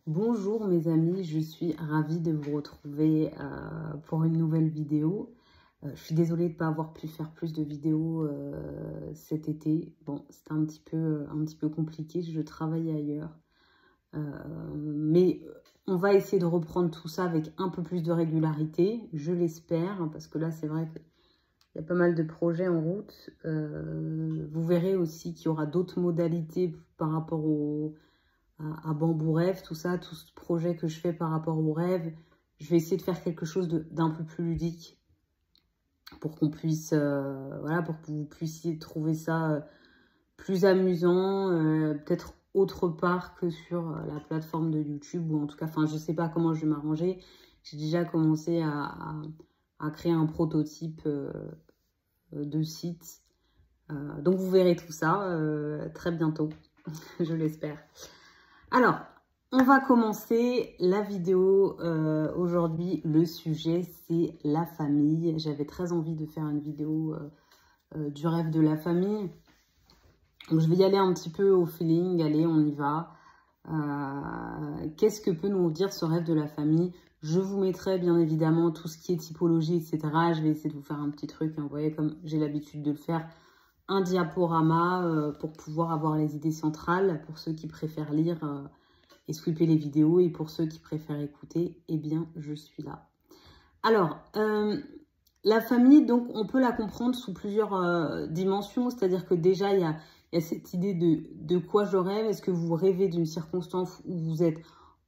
Bonjour mes amis, je suis ravie de vous retrouver pour une nouvelle vidéo. Je suis désolée de ne pas avoir pu faire plus de vidéos cet été. Bon, c'était un petit peu compliqué, je travaillais ailleurs. Mais on va essayer de reprendre tout ça avec un peu plus de régularité, je l'espère, hein, parce que là c'est vrai qu'il y a pas mal de projets en route. Vous verrez aussi qu'il y aura d'autres modalités par rapport à Bambou Rêve, tout ça, tout ce projet que je fais par rapport au rêve. Je vais essayer de faire quelque chose d'un peu plus ludique pour qu'on puisse, voilà, pour que vous puissiez trouver ça plus amusant, peut-être autre part que sur la plateforme de YouTube, ou en tout cas, enfin, je sais pas comment je vais m'arranger. J'ai déjà commencé à créer un prototype de site. Donc, vous verrez tout ça très bientôt, je l'espère. Alors, on va commencer la vidéo aujourd'hui. Le sujet, c'est la famille. J'avais très envie de faire une vidéo du rêve de la famille. Donc, je vais y aller un petit peu au feeling. Allez, on y va. Qu'est-ce que peut nous dire ce rêve de la famille? Je vous mettrai bien évidemment tout ce qui est typologie, etc. Je vais essayer de vous faire un petit truc, hein, vous voyez, comme j'ai l'habitude de le faire. Un diaporama pour pouvoir avoir les idées centrales, pour ceux qui préfèrent lire et sweeper les vidéos, et pour ceux qui préfèrent écouter, eh bien, je suis là. Alors, la famille, donc, on peut la comprendre sous plusieurs dimensions, c'est-à-dire que déjà, il y a cette idée de quoi je rêve. Est-ce que vous rêvez d'une circonstance où vous êtes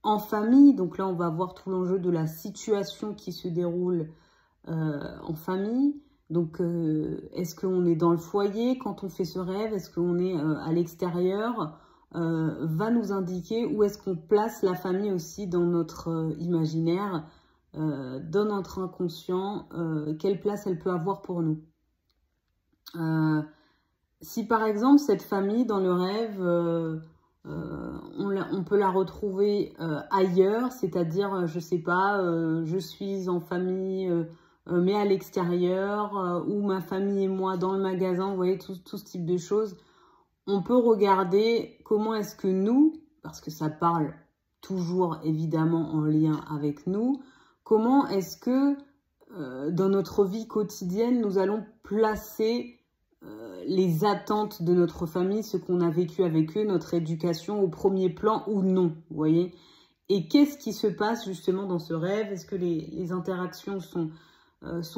en famille? Donc là, on va voir tout l'enjeu de la situation qui se déroule en famille. Donc, est-ce qu'on est dans le foyer quand on fait ce rêve? Est-ce qu'on est à l'extérieur? Va nous indiquer où est-ce qu'on place la famille aussi dans notre imaginaire, dans notre inconscient, quelle place elle peut avoir pour nous. Si par exemple cette famille dans le rêve, on peut la retrouver ailleurs, c'est-à-dire, je sais pas, je suis en famille mais à l'extérieur, ou ma famille et moi dans le magasin, vous voyez, tout ce type de choses. On peut regarder comment est-ce que nous, parce que ça parle toujours évidemment en lien avec nous, comment est-ce que dans notre vie quotidienne, nous allons placer les attentes de notre famille, ce qu'on a vécu avec eux, notre éducation au premier plan ou non, vous voyez. Et qu'est-ce qui se passe justement dans ce rêve? Est-ce que les interactions sont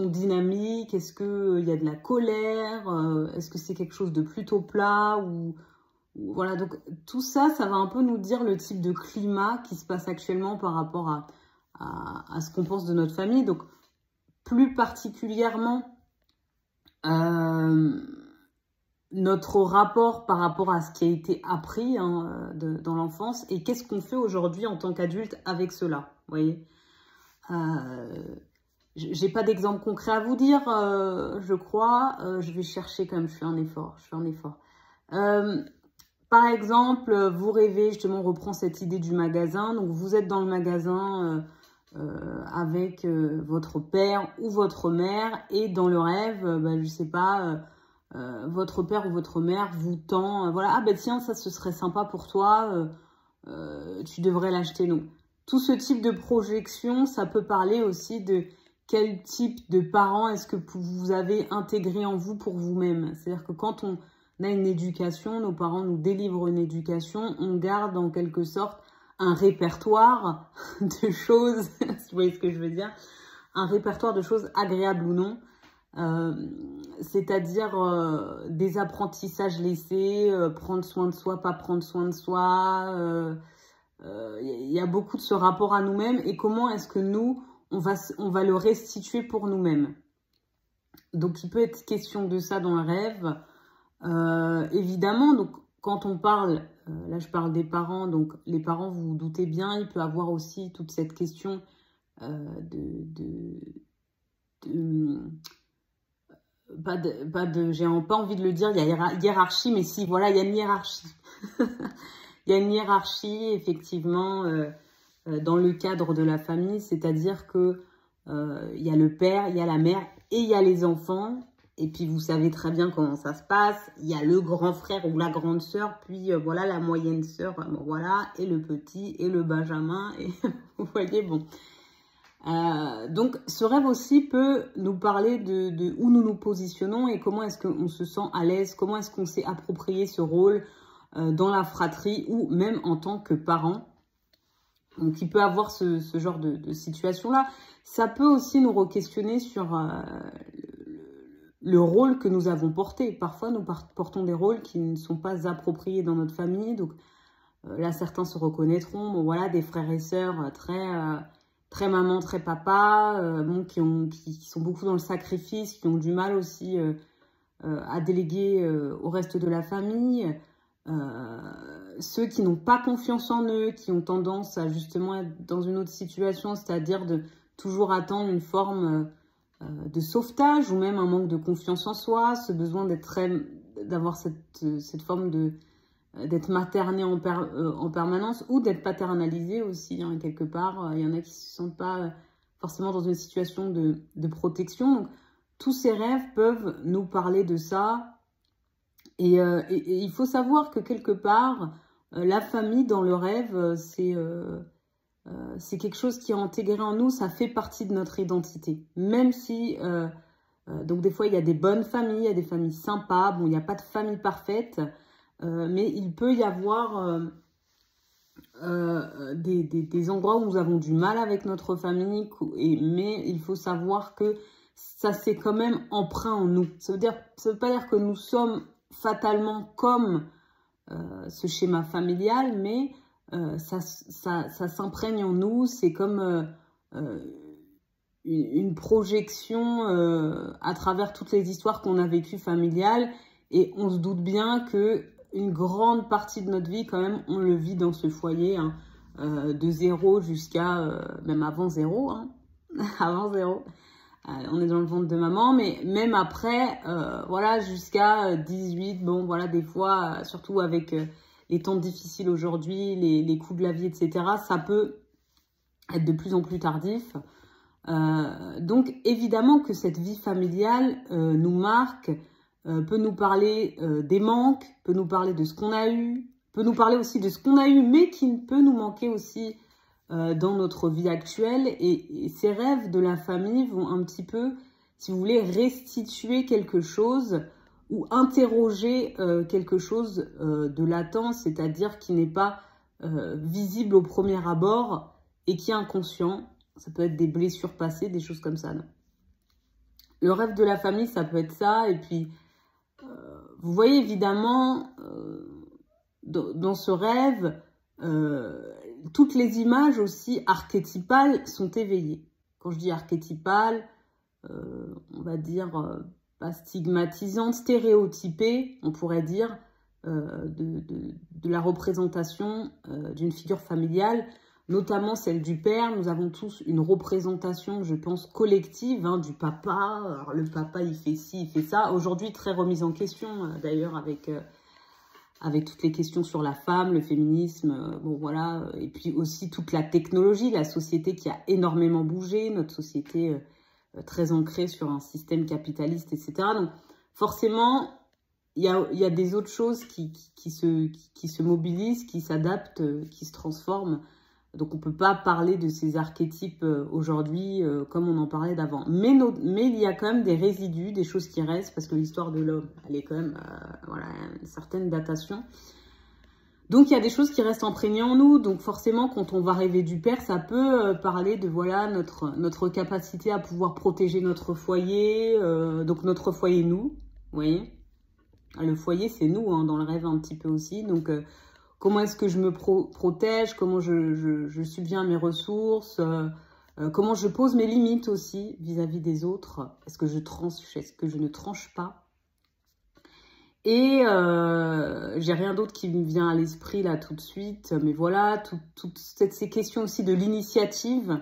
dynamiques? Est-ce qu'il y a de la colère? Est-ce que c'est quelque chose de plutôt plat? Voilà, donc tout ça, ça va un peu nous dire le type de climat qui se passe actuellement par rapport à ce qu'on pense de notre famille. Donc, plus particulièrement, notre rapport par rapport à ce qui a été appris dans l'enfance, et qu'est-ce qu'on fait aujourd'hui en tant qu'adulte avec cela, vous voyez. J'ai pas d'exemple concret à vous dire, je crois. Je vais chercher quand même, je fais un effort. Par exemple, vous rêvez, justement, on reprend cette idée du magasin. Donc, vous êtes dans le magasin avec votre père ou votre mère, et dans le rêve, je sais pas, votre père ou votre mère vous tend, voilà, ah ben tiens, ça ce serait sympa pour toi, tu devrais l'acheter. Donc, tout ce type de projection, ça peut parler aussi de quel type de parents est-ce que vous avez intégré en vous pour vous-même. C'est-à-dire que quand on a une éducation, nos parents nous délivrent une éducation, on garde en quelque sorte un répertoire de choses, si vous voyez ce que je veux dire, un répertoire de choses agréables ou non, c'est-à-dire des apprentissages laissés, prendre soin de soi, pas prendre soin de soi, y a beaucoup de ce rapport à nous-mêmes, et comment est-ce que nous, on va le restituer pour nous-mêmes. Donc, il peut être question de ça dans le rêve. Évidemment, donc, quand on parle, là je parle des parents, donc les parents, vous vous doutez bien, il peut avoir aussi toute cette question j'ai pas envie de le dire, il y a hiérarchie, mais si, voilà, il y a une hiérarchie. Il y a une hiérarchie, effectivement, dans le cadre de la famille, c'est-à-dire que il y a le père, il y a la mère et il y a les enfants. Et puis, vous savez très bien comment ça se passe. Il y a le grand frère ou la grande sœur, puis voilà, la moyenne sœur, bon, voilà, et le petit, et le benjamin. Et vous voyez, bon. Donc, ce rêve aussi peut nous parler de où nous nous positionnons et comment est-ce qu'on se sent à l'aise, comment est-ce qu'on s'est approprié ce rôle dans la fratrie ou même en tant que parent. Donc, il peut avoir ce genre de situation-là. Ça peut aussi nous re-questionner sur le rôle que nous avons porté. Parfois, nous portons des rôles qui ne sont pas appropriés dans notre famille. Donc, là, certains se reconnaîtront. Bon, voilà, des frères et sœurs très maman, très papa, bon, qui sont beaucoup dans le sacrifice, qui ont du mal aussi à déléguer au reste de la famille. Ceux qui n'ont pas confiance en eux, qui ont tendance à justement être dans une autre situation, c'est-à-dire de toujours attendre une forme de sauvetage ou même un manque de confiance en soi, ce besoin d'avoir cette forme d'être materné en permanence ou d'être paternalisé aussi, hein, quelque part. Il y en a qui ne se sentent pas forcément dans une situation de protection. Donc, tous ces rêves peuvent nous parler de ça. Et il faut savoir que quelque part, la famille dans le rêve, c'est quelque chose qui est intégré en nous, ça fait partie de notre identité. Même si, donc des fois, il y a des bonnes familles, il y a des familles sympas, bon, il n'y a pas de famille parfaite, mais il peut y avoir des endroits où nous avons du mal avec notre famille, mais il faut savoir que ça c'est quand même emprunt en nous. Ça veut pas dire que nous sommes fatalement comme ce schéma familial, mais ça s'imprègne en nous, c'est comme une projection à travers toutes les histoires qu'on a vécues familiales, et on se doute bien que une grande partie de notre vie, quand même, on le vit dans ce foyer, hein, de 0 jusqu'à, même avant 0, hein, avant 0. On est dans le ventre de maman, mais même après, voilà, jusqu'à 18, bon, voilà, des fois, surtout avec les temps difficiles aujourd'hui, les coups de la vie, etc., ça peut être de plus en plus tardif. Donc, évidemment que cette vie familiale nous marque, peut nous parler des manques, peut nous parler de ce qu'on a eu, peut nous parler aussi de ce qu'on a eu, mais qui peut nous manquer aussi dans notre vie actuelle. Et ces rêves de la famille vont un petit peu, si vous voulez, restituer quelque chose ou interroger quelque chose de latent, c'est-à-dire qui n'est pas visible au premier abord et qui est inconscient. Ça peut être des blessures passées, des choses comme ça. Non. Le rêve de la famille, ça peut être ça. Et puis, vous voyez évidemment, dans ce rêve, toutes les images aussi archétypales sont éveillées. Quand je dis archétypales, on va dire pas stigmatisantes, stéréotypées, on pourrait dire, de la représentation d'une figure familiale, notamment celle du père. Nous avons tous une représentation, je pense, collective, hein, du papa. Alors, le papa, il fait ci, il fait ça. Aujourd'hui, très remise en question, d'ailleurs, avec toutes les questions sur la femme, le féminisme, bon voilà, et puis aussi toute la technologie, la société qui a énormément bougé, notre société très ancrée sur un système capitaliste, etc. Donc forcément, il y a des autres choses qui se mobilisent, qui s'adaptent, qui se transforment. Donc on ne peut pas parler de ces archétypes aujourd'hui comme on en parlait d'avant. Mais il y a quand même des résidus, des choses qui restent, parce que l'histoire de l'homme, elle est quand même, voilà, une certaine datation. Donc il y a des choses qui restent imprégnées en nous. Donc forcément, quand on va rêver du père, ça peut parler de voilà notre capacité à pouvoir protéger notre foyer, donc notre foyer nous, vous voyez. Le foyer, c'est nous, hein, dans le rêve un petit peu aussi. Donc comment est-ce que je me protège, comment je subviens à mes ressources, comment je pose mes limites aussi vis-à-vis des autres. Est-ce que je tranche, est-ce que je ne tranche pas? Et j'ai rien d'autre qui me vient à l'esprit là tout de suite. Mais voilà, toutes ces questions aussi de l'initiative.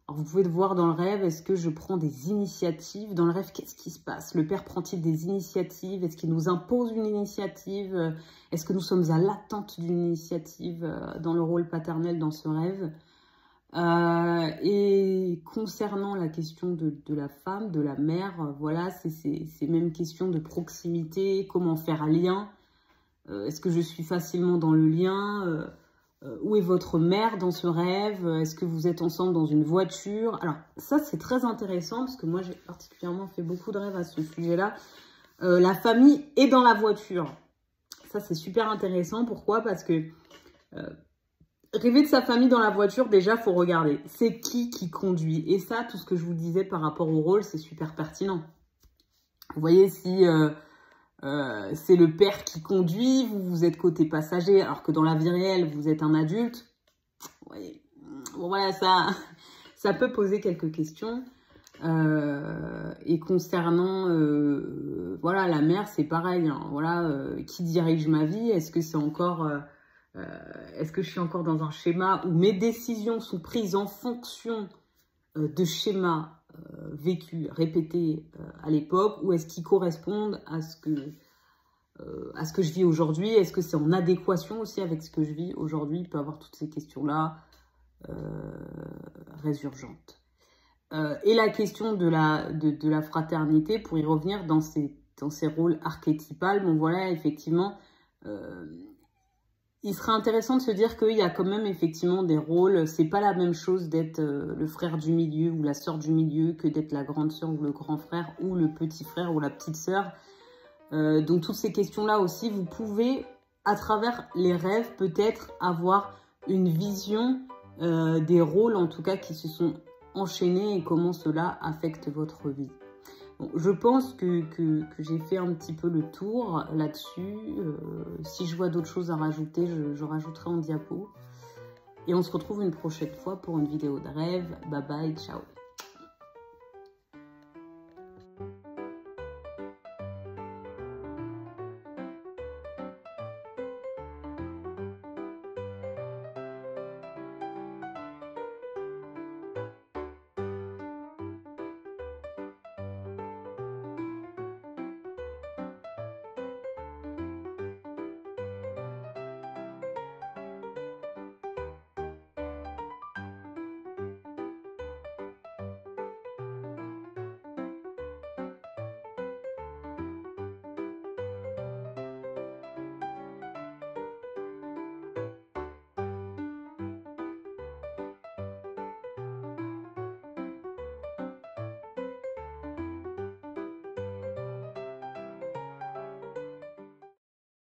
Alors vous pouvez le voir dans le rêve, est-ce que je prends des initiatives? Dans le rêve, qu'est-ce qui se passe? Le père prend-il des initiatives? Est-ce qu'il nous impose une initiative? Est-ce que nous sommes à l'attente d'une initiative dans le rôle paternel dans ce rêve? Et concernant la question de la femme, de la mère, voilà, c'est ces mêmes questions de proximité, comment faire lien, est-ce que je suis facilement dans le lien, où est votre mère dans ce rêve, est-ce que vous êtes ensemble dans une voiture? Alors ça c'est très intéressant parce que moi j'ai particulièrement fait beaucoup de rêves à ce sujet-là. La famille est dans la voiture, ça c'est super intéressant. Pourquoi? Parce que rêver de sa famille dans la voiture, déjà, il faut regarder. C'est qui conduit? Et ça, tout ce que je vous disais par rapport au rôle, c'est super pertinent. Vous voyez, si c'est le père qui conduit, vous êtes côté passager, alors que dans la vie réelle, vous êtes un adulte. Vous voyez, bon, voilà, ça peut poser quelques questions. Et concernant voilà, la mère, c'est pareil. Hein, voilà, qui dirige ma vie? Est-ce que c'est encore... est-ce que je suis encore dans un schéma où mes décisions sont prises en fonction de schémas vécus, répétés à l'époque, ou est-ce qu'ils correspondent à ce que je vis aujourd'hui? Est-ce que c'est en adéquation aussi avec ce que je vis aujourd'hui? Il peut y avoir toutes ces questions-là résurgentes. Et la question de la fraternité, pour y revenir dans ces rôles archétypales, bon voilà, effectivement... il serait intéressant de se dire qu'il y a quand même effectivement des rôles. C'est pas la même chose d'être le frère du milieu ou la sœur du milieu que d'être la grande sœur ou le grand frère ou le petit frère ou la petite sœur. Donc toutes ces questions-là aussi, vous pouvez, à travers les rêves, peut-être avoir une vision des rôles en tout cas qui se sont enchaînés et comment cela affecte votre vie. Bon, je pense que j'ai fait un petit peu le tour là-dessus. Si je vois d'autres choses à rajouter, je rajouterai en diapo. Et on se retrouve une prochaine fois pour une vidéo de rêve. Bye bye, ciao.